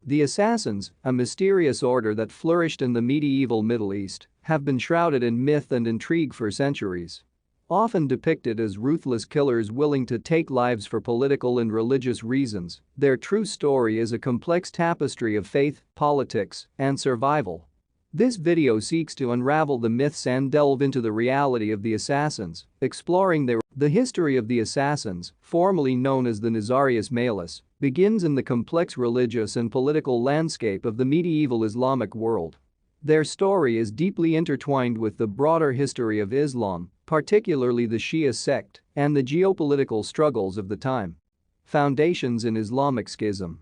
The Assassins, a mysterious order that flourished in the medieval Middle East, have been shrouded in myth and intrigue for centuries. Often depicted as ruthless killers willing to take lives for political and religious reasons, their true story is a complex tapestry of faith, politics, and survival. This video seeks to unravel the myths and delve into the reality of the Assassins, exploring the history of the Assassins, formerly known as the Nizarius Malis, begins in the complex religious and political landscape of the medieval Islamic world. Their story is deeply intertwined with the broader history of Islam, particularly the Shia sect, and the geopolitical struggles of the time. Foundations in Islamic schism.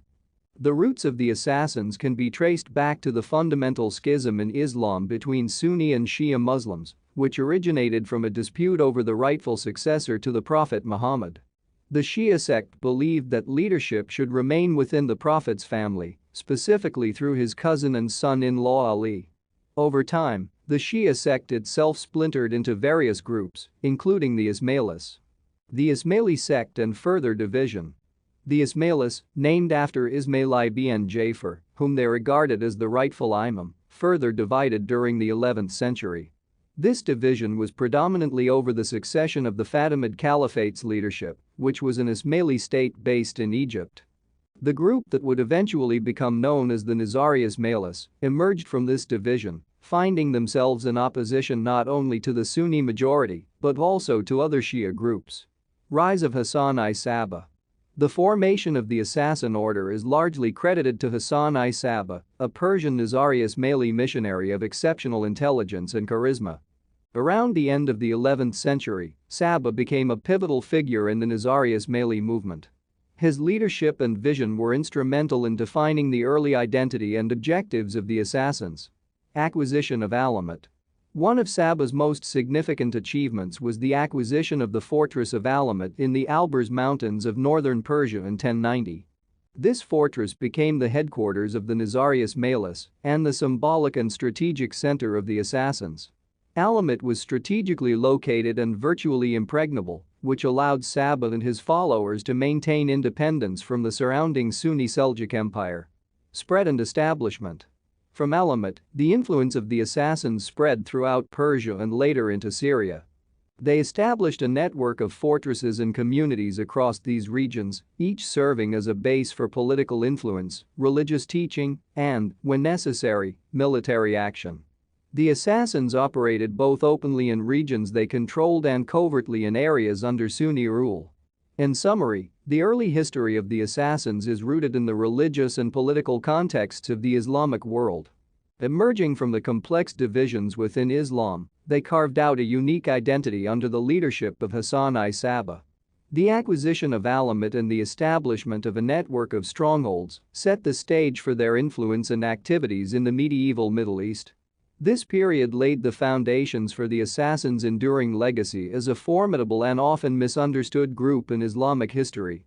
The roots of the Assassins can be traced back to the fundamental schism in Islam between Sunni and Shia Muslims, which originated from a dispute over the rightful successor to the Prophet Muhammad. The Shia sect believed that leadership should remain within the Prophet's family, specifically through his cousin and son-in-law Ali. Over time, the Shia sect itself splintered into various groups, including the Ismailis. The Ismaili sect and further division. The Ismailis, named after Ismail ibn Jafar, whom they regarded as the rightful imam, further divided during the 11th century. This division was predominantly over the succession of the Fatimid Caliphate's leadership, which was an Ismaili state based in Egypt. The group that would eventually become known as the Nizarius Malis emerged from this division, finding themselves in opposition not only to the Sunni majority but also to other Shia groups. Rise of Hassan I-Sabbah. The formation of the Assassin order is largely credited to Hassan I-Sabbah, a Persian Nizarius Mali missionary of exceptional intelligence and charisma. Around the end of the 11th century, Sabbah became a pivotal figure in the Nizarius Mali movement. His leadership and vision were instrumental in defining the early identity and objectives of the Assassins. Acquisition of Alamut. One of Sabbah's most significant achievements was the acquisition of the fortress of Alamut in the Alborz Mountains of northern Persia in 1090. This fortress became the headquarters of the Nizarius Malis and the symbolic and strategic center of the Assassins. Alamut was strategically located and virtually impregnable, which allowed Sabbah and his followers to maintain independence from the surrounding Sunni Seljuk Empire. Spread and establishment. From Alamut, the influence of the Assassins spread throughout Persia and later into Syria. They established a network of fortresses and communities across these regions, each serving as a base for political influence, religious teaching, and, when necessary, military action. The Assassins operated both openly in regions they controlled and covertly in areas under Sunni rule. In summary, the early history of the Assassins is rooted in the religious and political contexts of the Islamic world. Emerging from the complex divisions within Islam, they carved out a unique identity under the leadership of Hassan I-Sabbah. The acquisition of Alamut and the establishment of a network of strongholds set the stage for their influence and activities in the medieval Middle East. This period laid the foundations for the Assassins' enduring legacy as a formidable and often misunderstood group in Islamic history.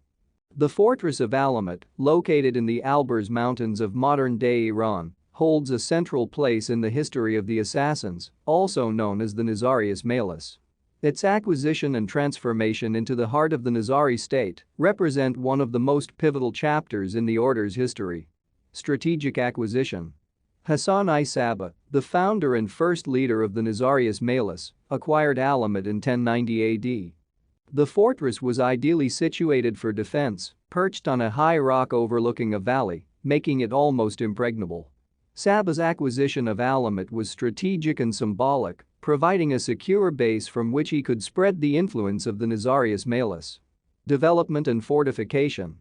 The fortress of Alamut, located in the Alborz Mountains of modern-day Iran, holds a central place in the history of the Assassins, also known as the Nizarius Malis. Its acquisition and transformation into the heart of the Nizari state represent one of the most pivotal chapters in the order's history. Strategic acquisition. Hassan I-Sabbah, the founder and first leader of the Nizarius Malis, acquired Alamut in 1090 AD. The fortress was ideally situated for defense, perched on a high rock overlooking a valley, making it almost impregnable. Sabbah's acquisition of Alamut was strategic and symbolic, providing a secure base from which he could spread the influence of the Nizarius Malis. Development and fortification.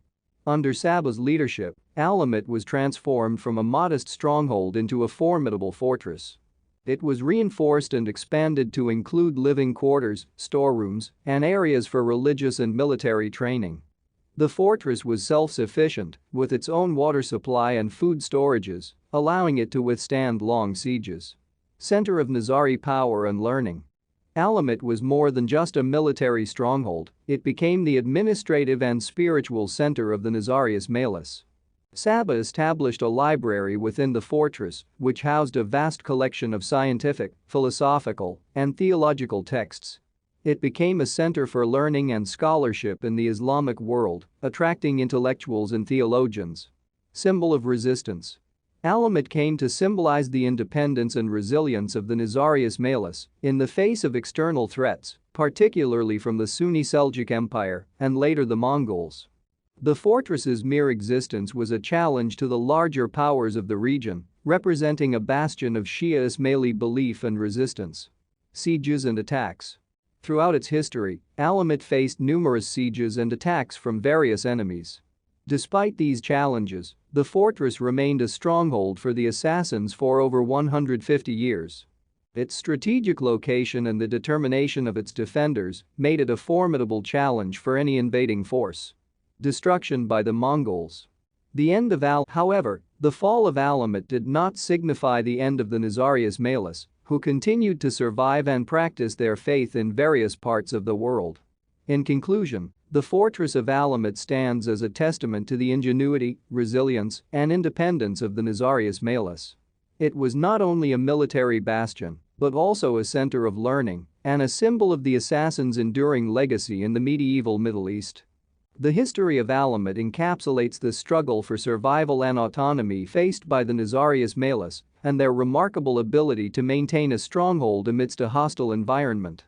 Under Sabbah's leadership, Alamut was transformed from a modest stronghold into a formidable fortress. It was reinforced and expanded to include living quarters, storerooms, and areas for religious and military training. The fortress was self-sufficient, with its own water supply and food storages, allowing it to withstand long sieges. Center of Nizari power and learning. Alamut was more than just a military stronghold, it became the administrative and spiritual center of the Nizarius Malis. Sabbah established a library within the fortress, which housed a vast collection of scientific, philosophical, and theological texts. It became a center for learning and scholarship in the Islamic world, attracting intellectuals and theologians. symbol of resistance. Alamut came to symbolize the independence and resilience of the Nizarius Malis in the face of external threats, particularly from the Sunni Seljuk Empire and later the Mongols. The fortress's mere existence was a challenge to the larger powers of the region, representing a bastion of Shia Ismaili belief and resistance. Sieges and attacks. Throughout its history, Alamut faced numerous sieges and attacks from various enemies. Despite these challenges, the fortress remained a stronghold for the assassins for over 150 years. Its strategic location and the determination of its defenders made it a formidable challenge for any invading force. Destruction by the Mongols. However, the fall of Alamut did not signify the end of the Nizarius Malis, who continued to survive and practice their faith in various parts of the world. In conclusion, the fortress of Alamut stands as a testament to the ingenuity, resilience, and independence of the Nizarius Malis. It was not only a military bastion, but also a center of learning and a symbol of the assassins' enduring legacy in the medieval Middle East. The history of Alamut encapsulates the struggle for survival and autonomy faced by the Nizarius Malis and their remarkable ability to maintain a stronghold amidst a hostile environment.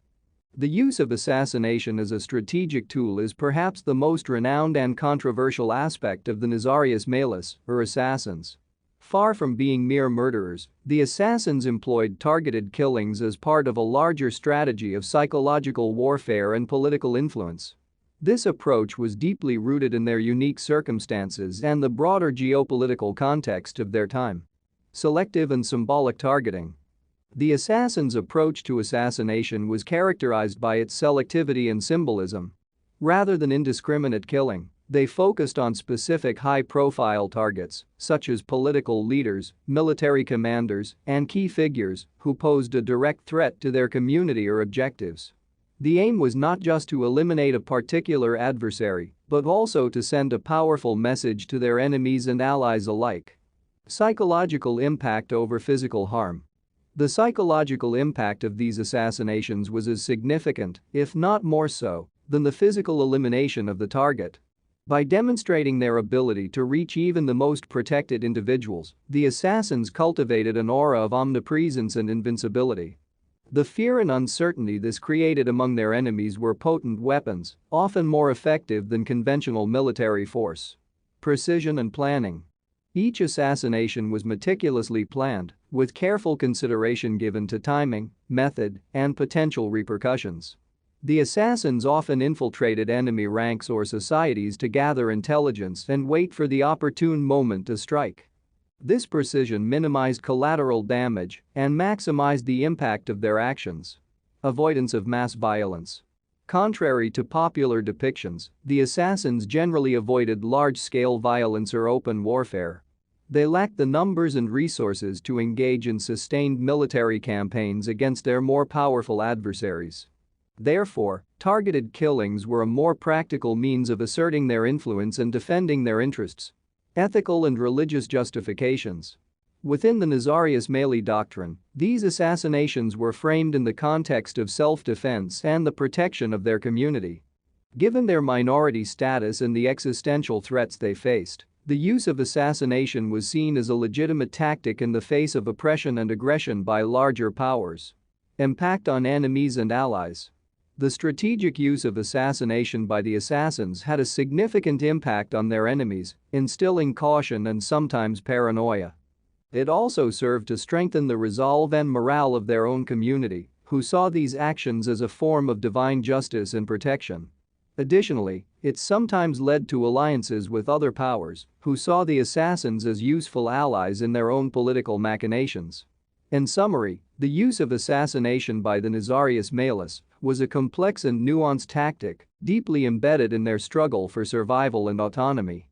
The use of assassination as a strategic tool is perhaps the most renowned and controversial aspect of the Nizarius Malis, or assassins. Far from being mere murderers, the assassins employed targeted killings as part of a larger strategy of psychological warfare and political influence. This approach was deeply rooted in their unique circumstances and the broader geopolitical context of their time. Selective and symbolic targeting. The assassins' approach to assassination was characterized by its selectivity and symbolism. Rather than indiscriminate killing, they focused on specific high-profile targets, such as political leaders, military commanders, and key figures who posed a direct threat to their community or objectives. The aim was not just to eliminate a particular adversary, but also to send a powerful message to their enemies and allies alike. Psychological impact over physical harm. The psychological impact of these assassinations was as significant, if not more so, than the physical elimination of the target. By demonstrating their ability to reach even the most protected individuals, the assassins cultivated an aura of omnipresence and invincibility. The fear and uncertainty this created among their enemies were potent weapons, often more effective than conventional military force. Precision and planning. Each assassination was meticulously planned, with careful consideration given to timing, method, and potential repercussions. The assassins often infiltrated enemy ranks or societies to gather intelligence and wait for the opportune moment to strike. This precision minimized collateral damage and maximized the impact of their actions. Avoidance of mass violence. Contrary to popular depictions, the assassins generally avoided large-scale violence or open warfare. They lacked the numbers and resources to engage in sustained military campaigns against their more powerful adversaries. Therefore, targeted killings were a more practical means of asserting their influence and defending their interests. Ethical and religious justifications. Within the Nizarius Maili doctrine, these assassinations were framed in the context of self-defense and the protection of their community. Given their minority status and the existential threats they faced, the use of assassination was seen as a legitimate tactic in the face of oppression and aggression by larger powers. Impact on enemies and allies. The strategic use of assassination by the assassins had a significant impact on their enemies, instilling caution and sometimes paranoia. It also served to strengthen the resolve and morale of their own community, who saw these actions as a form of divine justice and protection. Additionally, it sometimes led to alliances with other powers, who saw the assassins as useful allies in their own political machinations. In summary, the use of assassination by the Nizarius Malis was a complex and nuanced tactic, deeply embedded in their struggle for survival and autonomy.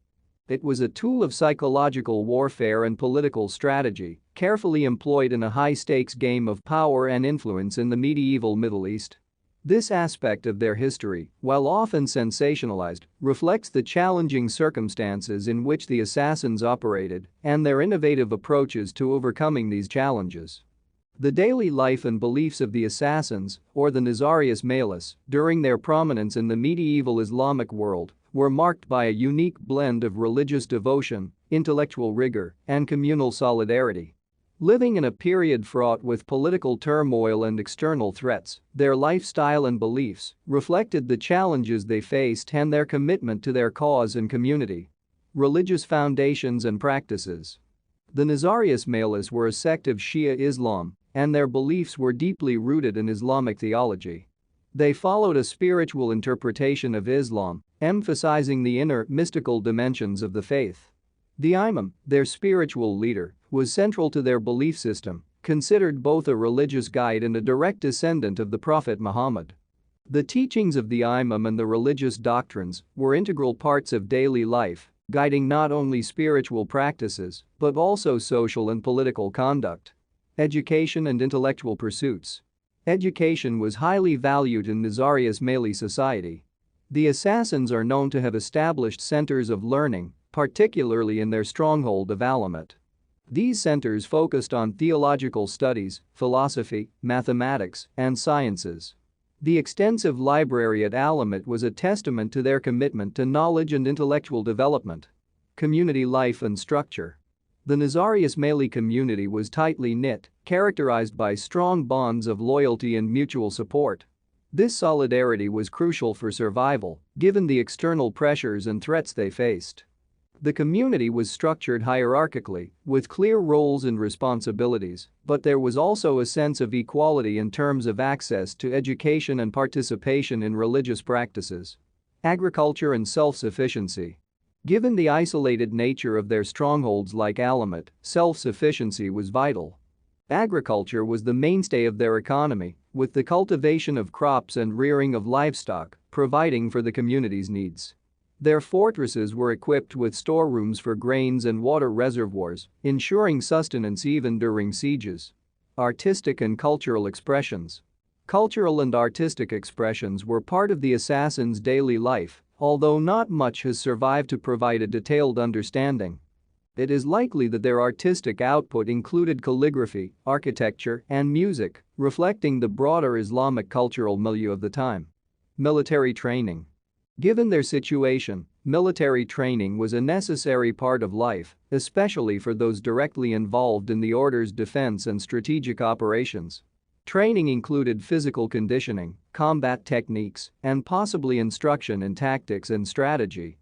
It was a tool of psychological warfare and political strategy, carefully employed in a high-stakes game of power and influence in the medieval Middle East. This aspect of their history, while often sensationalized, reflects the challenging circumstances in which the assassins operated and their innovative approaches to overcoming these challenges. The daily life and beliefs of the assassins, or the Nizarius Malis, during their prominence in the medieval Islamic world, were marked by a unique blend of religious devotion, intellectual rigor, and communal solidarity. Living in a period fraught with political turmoil and external threats, their lifestyle and beliefs reflected the challenges they faced and their commitment to their cause and community. Religious foundations and practices. The Nizarius Malis were a sect of Shia Islam, and their beliefs were deeply rooted in Islamic theology. They followed a spiritual interpretation of Islam, emphasizing the inner, mystical dimensions of the faith. The Imam, their spiritual leader, was central to their belief system, considered both a religious guide and a direct descendant of the Prophet Muhammad. The teachings of the Imam and the religious doctrines were integral parts of daily life, guiding not only spiritual practices but also social and political conduct. Education and intellectual pursuits. Education was highly valued in Nizarius Mali society. The assassins are known to have established centers of learning, particularly in their stronghold of Alamet. These centers focused on theological studies, philosophy, mathematics, and sciences. The extensive library at Alamet was a testament to their commitment to knowledge and intellectual development. Community life and structure. The Nizarius Mali community was tightly knit, characterized by strong bonds of loyalty and mutual support. This solidarity was crucial for survival, given the external pressures and threats they faced. The community was structured hierarchically, with clear roles and responsibilities, but there was also a sense of equality in terms of access to education and participation in religious practices. Agriculture and self-sufficiency. Given the isolated nature of their strongholds like Alamet, self-sufficiency was vital. Agriculture was the mainstay of their economy, with the cultivation of crops and rearing of livestock providing for the community's needs. Their fortresses were equipped with storerooms for grains and water reservoirs, ensuring sustenance even during sieges. Artistic and cultural expressions. Cultural and artistic expressions were part of the assassins' daily life, although not much has survived to provide a detailed understanding. It is likely that their artistic output included calligraphy, architecture, and music, reflecting the broader Islamic cultural milieu of the time. Military training. Given their situation, military training was a necessary part of life, especially for those directly involved in the order's defense and strategic operations. Training included physical conditioning, combat techniques, and possibly instruction in tactics and strategy.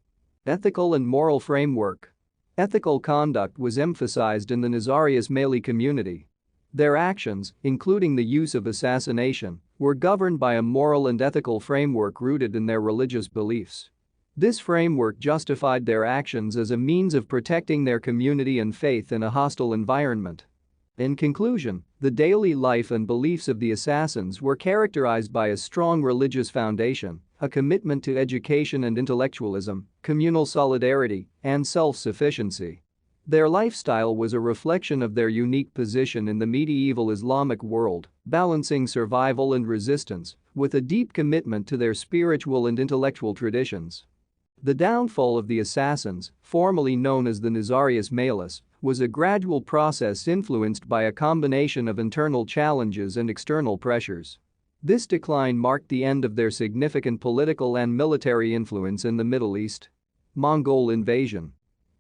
Ethical and moral framework. Ethical conduct was emphasized in the Nizarius Mali community. Their actions, including the use of assassination, were governed by a moral and ethical framework rooted in their religious beliefs. This framework justified their actions as a means of protecting their community and faith in a hostile environment. In conclusion, the daily life and beliefs of the assassins were characterized by a strong religious foundation, a commitment to education and intellectualism, communal solidarity, and self-sufficiency. Their lifestyle was a reflection of their unique position in the medieval Islamic world, balancing survival and resistance with a deep commitment to their spiritual and intellectual traditions. The downfall of the assassins, formerly known as the Nizarius Malis, was a gradual process influenced by a combination of internal challenges and external pressures. This decline marked the end of their significant political and military influence in the Middle East. Mongol invasion.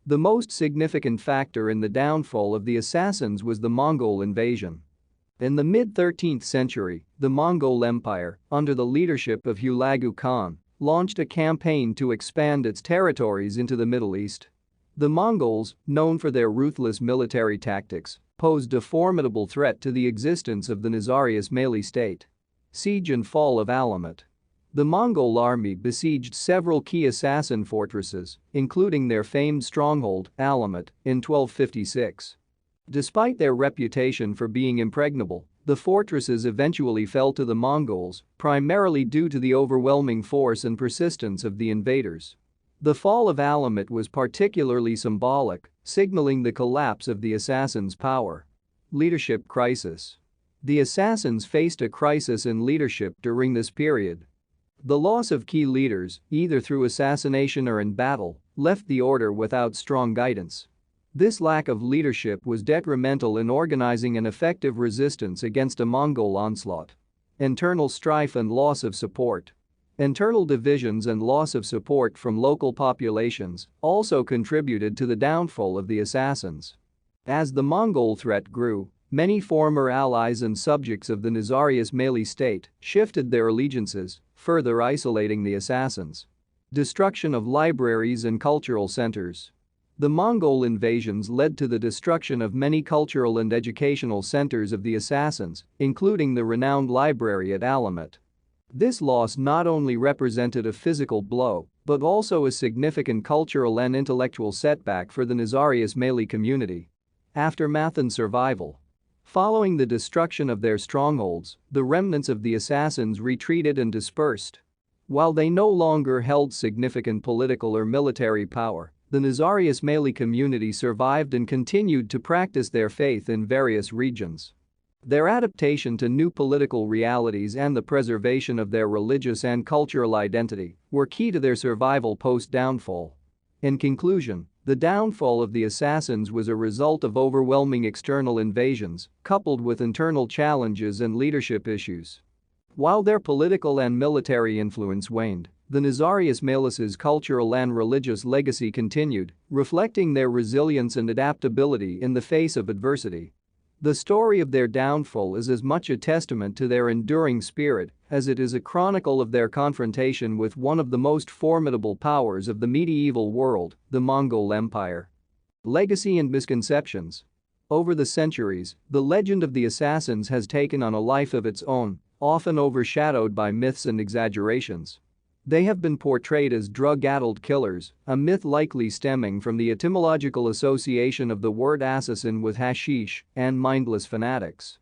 The most significant factor in the downfall of the assassins was the Mongol invasion. In the mid-13th century, the Mongol Empire, under the leadership of Hulagu Khan, launched a campaign to expand its territories into the Middle East. The Mongols, known for their ruthless military tactics, posed a formidable threat to the existence of the Nizarius Mali state. Siege and fall of Alamet. The Mongol army besieged several key assassin fortresses, including their famed stronghold, Alamet, in 1256. Despite their reputation for being impregnable, the fortresses eventually fell to the Mongols, primarily due to the overwhelming force and persistence of the invaders. The fall of Alamet was particularly symbolic, signaling the collapse of the assassins' power. Leadership crisis. The assassins faced a crisis in leadership during this period. The loss of key leaders, either through assassination or in battle, left the order without strong guidance. This lack of leadership was detrimental in organizing an effective resistance against a Mongol onslaught. Internal strife and loss of support. Internal divisions and loss of support from local populations also contributed to the downfall of the assassins. As the Mongol threat grew, many former allies and subjects of the Nizarius Mali state shifted their allegiances, further isolating the assassins. Destruction of libraries and cultural centers. The Mongol invasions led to the destruction of many cultural and educational centers of the assassins, including the renowned library at Alamet. This loss not only represented a physical blow, but also a significant cultural and intellectual setback for the Nizarius Mali community. Aftermath and survival. Following the destruction of their strongholds, the remnants of the assassins retreated and dispersed. While they no longer held significant political or military power, the Nizarius Mali community survived and continued to practice their faith in various regions. Their adaptation to new political realities and the preservation of their religious and cultural identity were key to their survival post-downfall. In conclusion, the downfall of the assassins was a result of overwhelming external invasions, coupled with internal challenges and leadership issues. While their political and military influence waned, the Nizarius Malis's cultural and religious legacy continued, reflecting their resilience and adaptability in the face of adversity. The story of their downfall is as much a testament to their enduring spirit as it is a chronicle of their confrontation with one of the most formidable powers of the medieval world, the Mongol Empire. Legacy and misconceptions. Over the centuries, the legend of the assassins has taken on a life of its own, often overshadowed by myths and exaggerations. They have been portrayed as drug-addled killers, a myth likely stemming from the etymological association of the word assassin with hashish and mindless fanatics.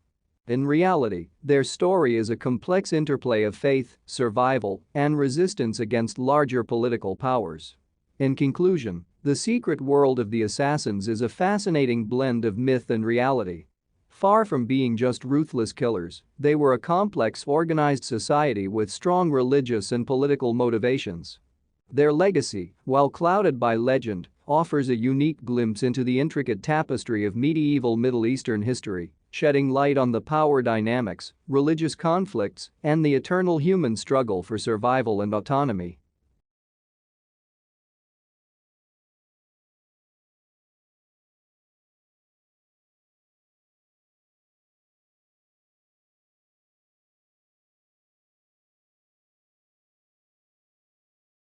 In reality, their story is a complex interplay of faith, survival, and resistance against larger political powers. In conclusion, the secret world of the assassins is a fascinating blend of myth and reality. Far from being just ruthless killers, they were a complex, organized society with strong religious and political motivations. Their legacy, while clouded by legend, offers a unique glimpse into the intricate tapestry of medieval Middle Eastern history, shedding light on the power dynamics, religious conflicts, and the eternal human struggle for survival and autonomy.